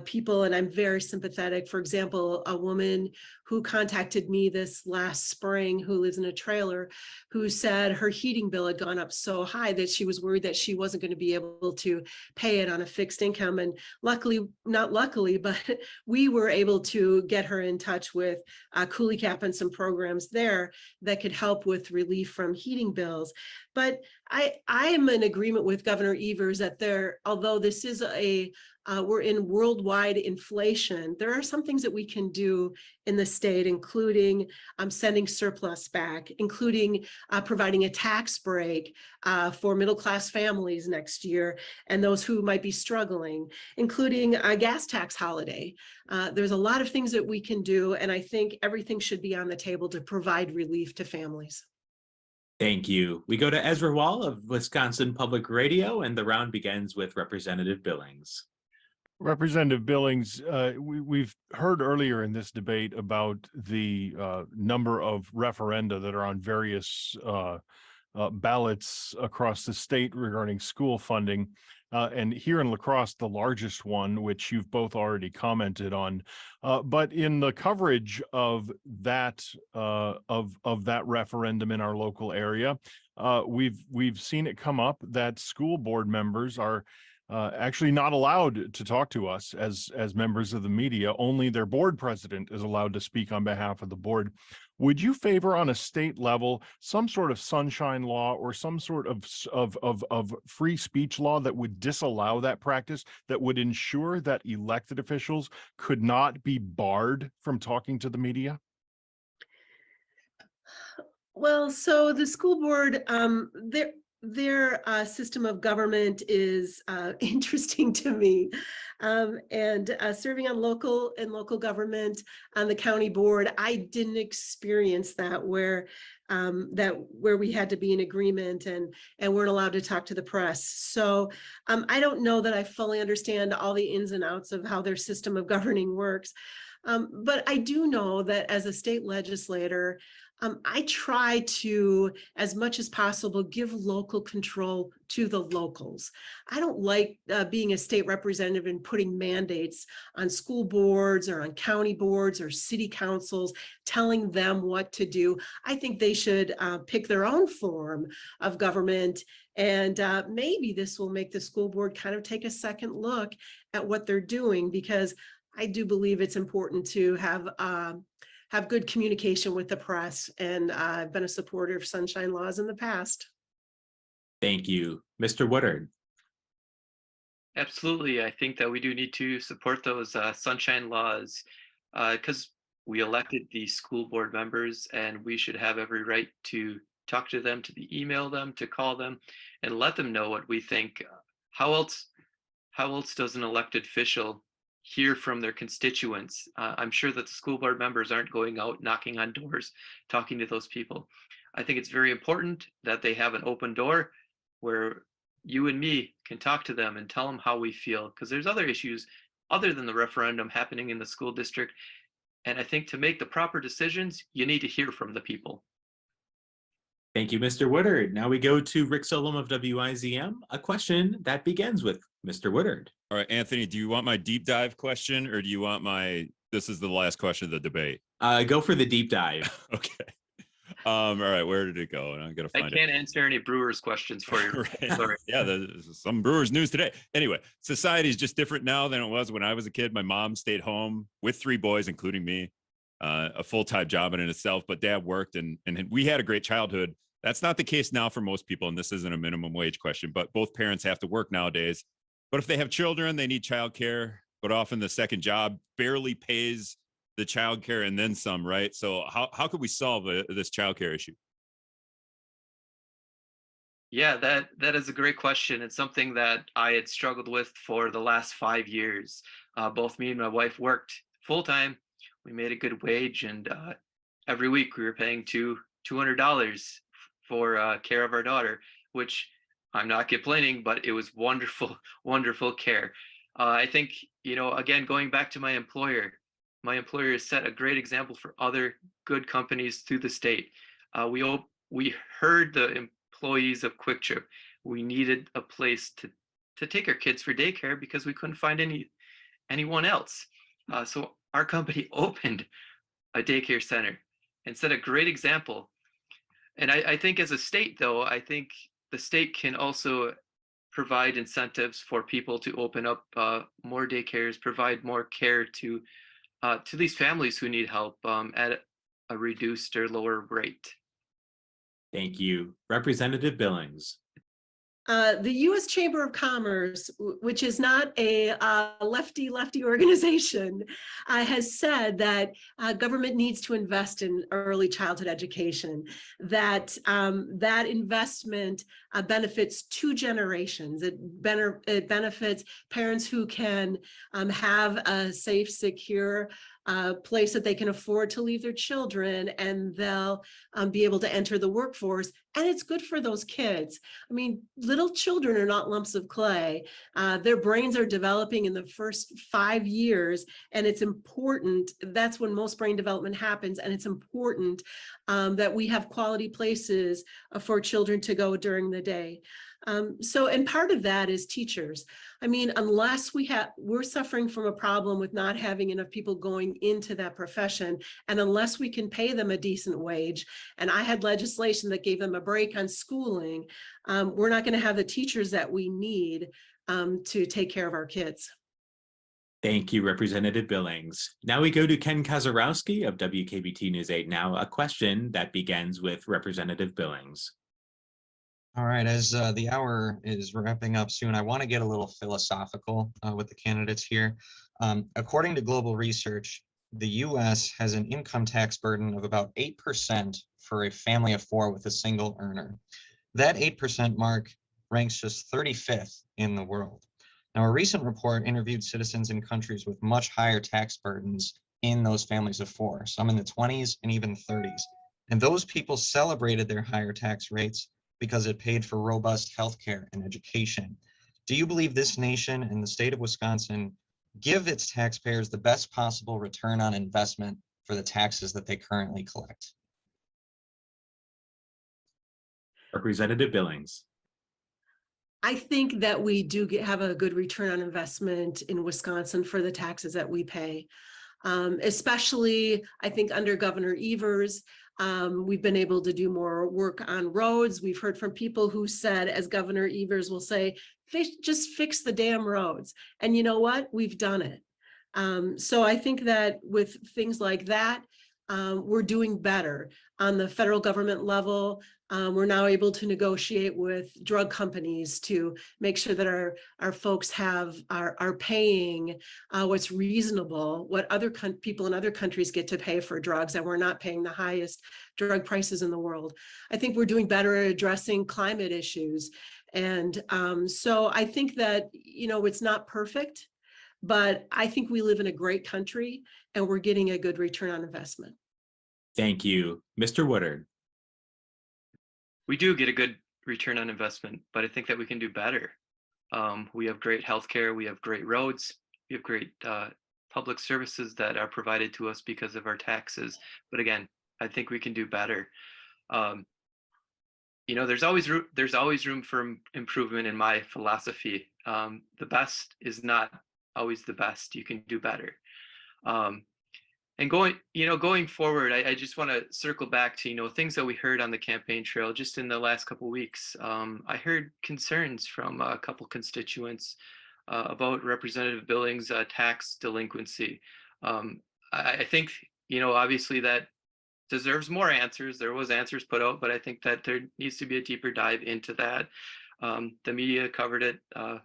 people, and I'm very sympathetic. For example, a woman who contacted me this last spring who lives in a trailer, who said her heating bill had gone up so high that she was worried that she wasn't going to be able to pay it on a fixed income. And luckily, not luckily, but we were able to get her in touch with Coolie Cap and some programs there that could help with relief from heating bills. But I am in agreement with Governor Evers that although this is we're in worldwide inflation, there are some things that we can do in the state, including sending surplus back, including providing a tax break for middle-class families next year and those who might be struggling, including a gas tax holiday. There's a lot of things that we can do, and I think everything should be on the table to provide relief to families. Thank you. We go to Ezra Wall of Wisconsin Public Radio, and the round begins with Representative Billings. Representative Billings, we've heard earlier in this debate about the number of referenda that are on various ballots across the state regarding school funding. And here in La Crosse, the largest one, which you've both already commented on. But in the coverage of that referendum in our local area, we've seen it come up that school board members are actually not allowed to talk to us as members of the media. Only their board president is allowed to speak on behalf of the board. Would you favor on a state level some sort of sunshine law or some sort of free speech law that would disallow that practice, that would ensure that elected officials could not be barred from talking to the media? Well, so the school board, their system of government is interesting to me, and serving on local government on the county board, I didn't experience that where we had to be in agreement and weren't allowed to talk to the press. So I don't know that I fully understand all the ins and outs of how their system of governing works, but I do know that as a state legislator, I try to, as much as possible, give local control to the locals. I don't like being a state representative and putting mandates on school boards or on county boards or city councils, telling them what to do. I think they should pick their own form of government, and maybe this will make the school board kind of take a second look at what they're doing, because I do believe it's important to have good communication with the press, and I've been a supporter of sunshine laws in the past. Thank you. Mr. Woodard. Absolutely. I think that we do need to support those sunshine laws, because we elected the school board members, and we should have every right to talk to them, to email them, to call them, and let them know what we think. How else does an elected official hear from their constituents? I'm sure that the school board members aren't going out knocking on doors, talking to those people. I think it's very important that they have an open door where you and me can talk to them and tell them how we feel, because there's other issues other than the referendum happening in the school district. And I think to make the proper decisions, you need to hear from the people. Thank you, Mr. Woodard. Now we go to Rick Solom of WIZM, a question that begins with Mr. Woodard. All right, Anthony, do you want my deep dive question, or do you want this is the last question of the debate? Go for the deep dive. Okay. All right, where did it go? And I'm gonna find it. I can't answer any Brewers questions for you. Right. Sorry. Yeah, there's some Brewers news today. Anyway, society is just different now than it was when I was a kid. My mom stayed home with 3 boys, including me. a full-time job in itself, but dad worked and we had a great childhood. That's not the case now for most people. And this isn't a minimum wage question, but both parents have to work nowadays. But if they have children, they need childcare, but often the second job barely pays the childcare and then some, right? So how could we solve this childcare issue? Yeah, that is a great question. It's something that I had struggled with for the last 5 years. Both me and my wife worked full time. We made a good wage, and every week we were paying $200 for care of our daughter, which I'm not complaining, but it was wonderful, wonderful care. I think, again, going back to my employer has set a great example for other good companies through the state. We heard the employees of Quick Trip. We needed a place to take our kids for daycare because we couldn't find anyone else. So our company opened a daycare center and set a great example. And I think as a state, though, I think the state can also provide incentives for people to open up more daycares, provide more care to these families who need help at a reduced or lower rate. Thank you. Representative Billings. The U.S. Chamber of Commerce, which is not a lefty organization, has said that government needs to invest in early childhood education, that that investment benefits 2 generations. It benefits parents who can have a safe, secure place that they can afford to leave their children, and they'll be able to enter the workforce. And it's good for those kids. I mean, little children are not lumps of clay. Their brains are developing in the first 5 years, and it's important. That's when most brain development happens, and it's important that we have quality places for children to go during the day. And part of that is teachers. I mean, unless we're suffering from a problem with not having enough people going into that profession, and unless we can pay them a decent wage, and I had legislation that gave them a break on schooling, we're not going to have the teachers that we need to take care of our kids. Thank you, Representative Billings. Now we go to Ken Kazarowski of WKBT News 8 Now, a question that begins with Representative Billings. All right, as the hour is wrapping up soon, I want to get a little philosophical with the candidates here. According to global research, the U.S. has an income tax burden of about 8% for a family of 4 with a single earner. That 8% mark ranks just 35th in the world. Now, a recent report interviewed citizens in countries with much higher tax burdens in those families of 4, some in the 20s and even 30s. And those people celebrated their higher tax rates because it paid for robust healthcare and education. Do you believe this nation and the state of Wisconsin give its taxpayers the best possible return on investment for the taxes that they currently collect? Representative Billings. I think that we do have a good return on investment in Wisconsin for the taxes that we pay. Especially, I think under Governor Evers, we've been able to do more work on roads. We've heard from people who said, as Governor Evers will say, just fix the damn roads. And you know what? We've done it. So I think that with things like that, we're doing better. On the federal government level, we're now able to negotiate with drug companies to make sure that our folks are paying what's reasonable, what other people in other countries get to pay for drugs, and we're not paying the highest drug prices in the world. I think we're doing better at addressing climate issues. And so I think that, it's not perfect, but I think we live in a great country and we're getting a good return on investment. Thank you. Mr. Woodard. We do get a good return on investment, but I think that we can do better. We have great healthcare, we have great roads, we have great public services that are provided to us because of our taxes. But again, I think we can do better. There's always room for improvement in my philosophy. The best is not always the best. You can do better. And going forward, I just want to circle back to, things that we heard on the campaign trail just in the last couple of weeks. I heard concerns from a couple constituents about Representative Billings' tax delinquency. I think, obviously that deserves more answers. There was answers put out, but I think that there needs to be a deeper dive into that. The media covered it a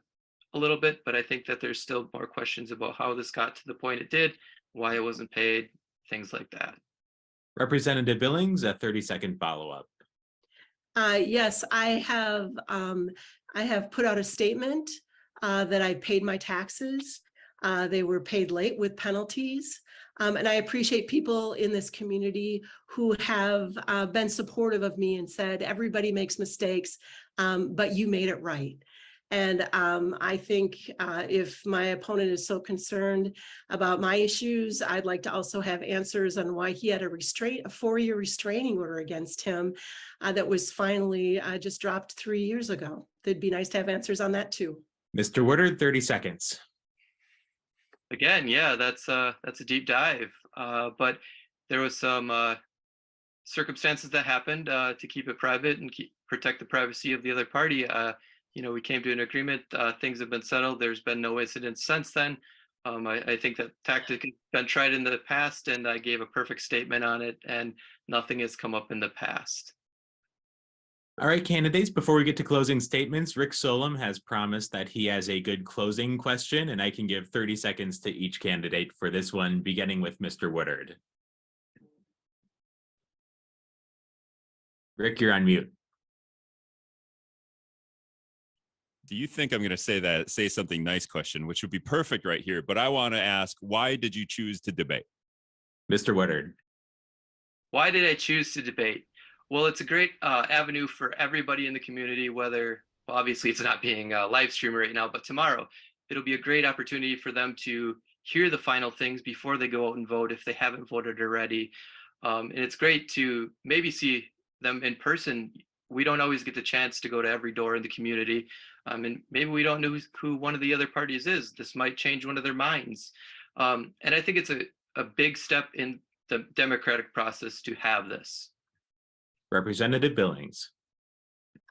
little bit, but I think that there's still more questions about how this got to the point it did, why it wasn't paid, things like that. Representative Billings, a 30-second follow-up. Yes, I have put out a statement that I paid my taxes. They were paid late with penalties. And I appreciate people in this community who have been supportive of me and said, everybody makes mistakes, but you made it right. And I think if my opponent is so concerned about my issues, I'd like to also have answers on why he had a 4-year restraining order against him that was finally just dropped 3 years ago. It'd be nice to have answers on that too. Mr. Woodard, 30 seconds. Again, yeah, that's a deep dive, but there was some circumstances that happened to keep it private and protect the privacy of the other party. We came to an agreement. Things have been settled. There's been no incidents since then. I think that tactic has been tried in the past, and I gave a perfect statement on it, and nothing has come up in the past. All right, candidates, before we get to closing statements, Rick Solem has promised that he has a good closing question, and I can give 30 seconds to each candidate for this one, beginning with Mr. Woodard. Rick, you're on mute. Do you think I'm going to say something nice question, which would be perfect right here, but I want to ask, why did you choose to debate? Mr. Woodard. Why did I choose to debate? Well, it's a great avenue for everybody in the community, whether, well, obviously it's not being live streamed right now, but tomorrow it'll be a great opportunity for them to hear the final things before they go out and vote if they haven't voted already. And it's great to maybe see them in person. We don't always get the chance to go to every door in the community. And maybe we don't know who one of the other parties is. This might change one of their minds. And I think it's a big step in the democratic process to have this. Representative Billings.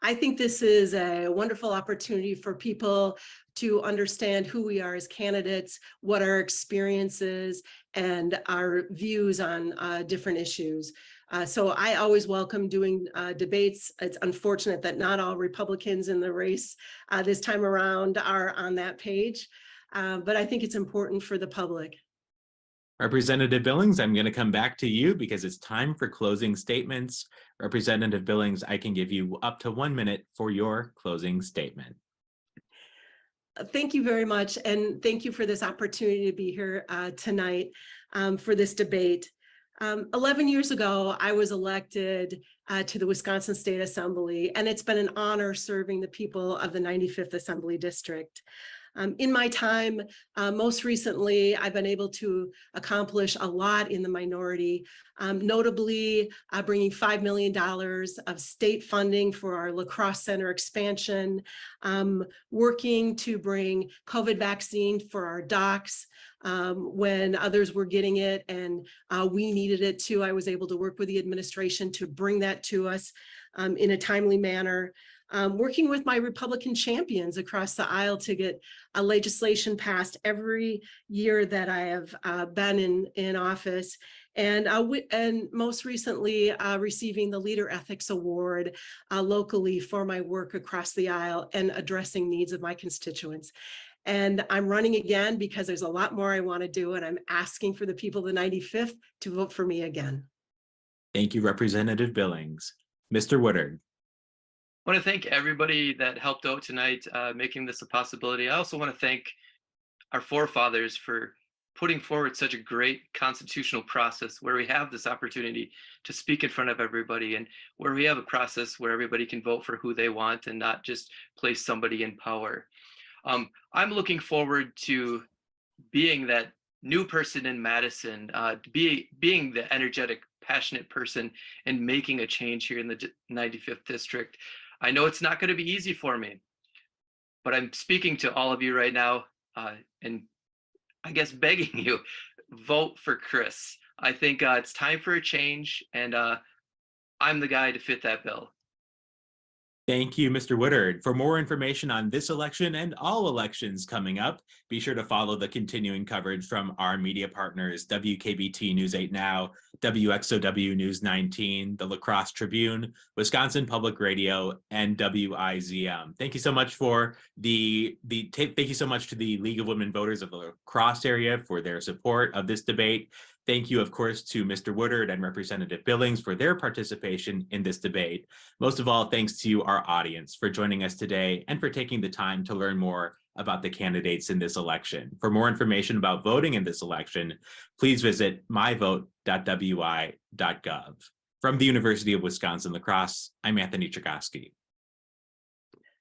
I think this is a wonderful opportunity for people to understand who we are as candidates, what our experiences and our views on different issues. So I always welcome doing debates. It's unfortunate that not all Republicans in the race this time around are on that page, but I think it's important for the public. Representative Billings, I'm going to come back to you because it's time for closing statements. Representative Billings, I can give you up to 1 minute for your closing statement. Thank you very much. And thank you for this opportunity to be here tonight for this debate. 11 years ago, I was elected to the Wisconsin State Assembly, and it's been an honor serving the people of the 95th Assembly District. In my time, most recently, I've been able to accomplish a lot in the minority, notably bringing $5 million of state funding for our La Crosse Center expansion, working to bring COVID vaccine for our docs when others were getting it and we needed it too. I was able to work with the administration to bring that to us in a timely manner. Working with my Republican champions across the aisle to get a legislation passed every year that I have been in office, and most recently receiving the Leader Ethics Award locally for my work across the aisle and addressing needs of my constituents. And I'm running again because there's a lot more I want to do, and I'm asking for the people of the 95th to vote for me again. Thank you, Representative Billings. Mr. Woodard. I want to thank everybody that helped out tonight, making this a possibility. I also want to thank our forefathers for putting forward such a great constitutional process where we have this opportunity to speak in front of everybody and where we have a process where everybody can vote for who they want and not just place somebody in power. I'm looking forward to being that new person in Madison, being the energetic, passionate person and making a change here in the 95th District. I know it's not going to be easy for me, but I'm speaking to all of you right now and I guess begging you, vote for Chris. I think it's time for a change, and I'm the guy to fit that bill. Thank you, Mr. Woodard. For more information on this election and all elections coming up, be sure to follow the continuing coverage from our media partners, WKBT News 8 Now, WXOW News 19, the La Crosse Tribune, Wisconsin Public Radio, and WIZM. Thank you so much for thank you so much to the League of Women Voters of the La Crosse area for their support of this debate. Thank you, of course, to Mr. Woodard and Representative Billings for their participation in this debate. Most of all, thanks to our audience for joining us today and for taking the time to learn more about the candidates in this election. For more information about voting in this election, please visit myvote.wi.gov. From the University of Wisconsin-La Crosse, I'm Anthony Chergosky.